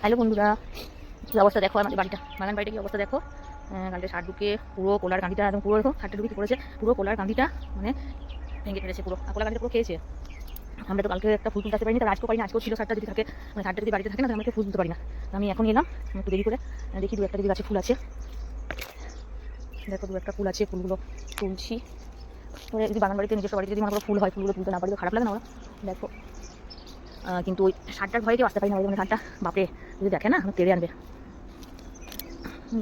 Hello বন্ধুরা, কী অবস্থা দেখো আমাদের বাড়িটা, বাগান বাড়িটা কী অবস্থা দেখো। কালকে সার ঢুকে পুরো কোলার কাঁদিটা একদম পুরো দেখো, সারটা ঢুকে কী করেছে, পুরো কোলার কাঁদিটা মানে ভেঙে ফেলেছে, পুরো কোলার কাঁদিটা পুরো খেয়েছে। আমরা তো কালকে একটা ফুল তুলতে আসতে পারিনি, তার আজকেও পারিনি, আজকেও ছিল সারটা যদি থাকে, মানে সারটা যদি বাড়িতে থাকে না, তাহলে আমরা ফুল তুলতে পারি না। আমি এখন এলাম একটু দেরি করে, দেখি দু একটা যদি গাছে ফুল আছে, দেখো দু একটা ফুল আছে, ফুলগুলো তুলছি। যদি বাগান বাড়িতে নিজস্ব বাড়িতে যদি মনে করো ফুল হয়, ফুলগুলো তুলতে না পারি তো খারাপ লাগে না ওরা, দেখো। কিন্তু ওই সারটার ভয়ে কেউ আসতে পারি না, মানে সারটা বাপরে যদি দেখে না কেড়ে আনবে।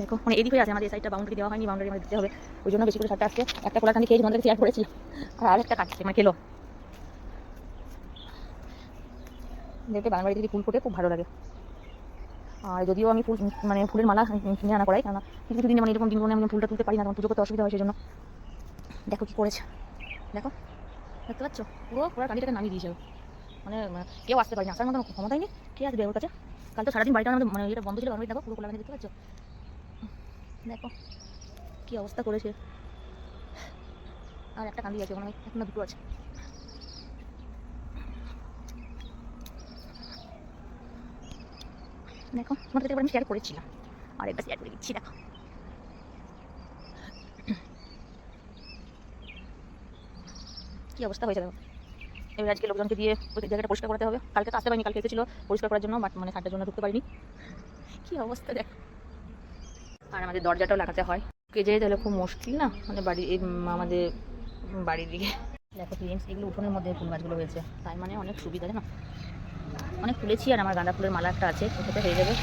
দেখো মানে এদিক হয়ে আছে, আমাদের এই সাইডটা বাউন্ডারি দেওয়া হয়নি, বাউন্ডারি আমাদের দিতে হবে, ওই জন্য বেশি করে সারটা আসছে। একটা কোলার কান্দি খেয়ে তোমাদের শেয়ার করেছিলাম, আর আরেকটা কাটছে মানে খেলো। দেখতে বাগান বাড়িতে যদি ফুল ফোটে খুব ভালো লাগে। আর যদিও আমি ফুল মানে ফুলের মালা কিনে আনা করাই, কেন কিছু কিছু দিনে মানে এরকম দিনগুলো আমি ফুলটা তুলতে পারি না, তখন পুজো করতে অসুবিধা হয়, সেই জন্য। দেখো কী করেছে, দেখো দেখতে পাচ্ছ, পুরো কোলার কান্দিটাকে নামিয়ে দিয়েছে। মানে কেউ আসতে পারে না, আসার মতো ক্ষমতাই নেই, কে আসবে ওর কাছে। কাল তো সারাদিন বাড়িটা আমাদের মানে এটা বন্ধ ছিল, বাড়ি দেখো পুরো কোলার কান্দি দেখতে পাচ্ছ, দেখো কী অবস্থা করেছে। আর একটা কান্দি আছে, মানে এখনো দুটো আছে। দেখো তোমাদের কাছে আমি শেয়ার করেছিলাম, আর একটা শেয়ার করে দিচ্ছি, দেখো কী অবস্থা হয়েছে। দেখো এবার আজকে লোকজনকে দিয়ে ওই জায়গাটা পরিষ্কার করতে হবে, কালকে তো আসতে পারিনি, কালকে এসেছিল পরিষ্কার করার জন্য, বাট মানে সারটার জন্য ঢুকতে পারিনি। কী অবস্থা দেখো। আর আমাদের দরজাটাও লাগাতে হয়, কে যেয়ে তাহলে খুব মুশকিল না, মানে বাড়ি আমাদের বাড়ির দিকে। দেখো ফ্রেন্ডস, এগুলো উঠোনের মধ্যে ফুল গাছগুলো হয়েছে, তাই মানে অনেক সুবিধা, জানো অনেক তুলেছি। আর আমার গাঁদা ফুলের মালা একটা আছে, ওটাতে হয়ে যাবে।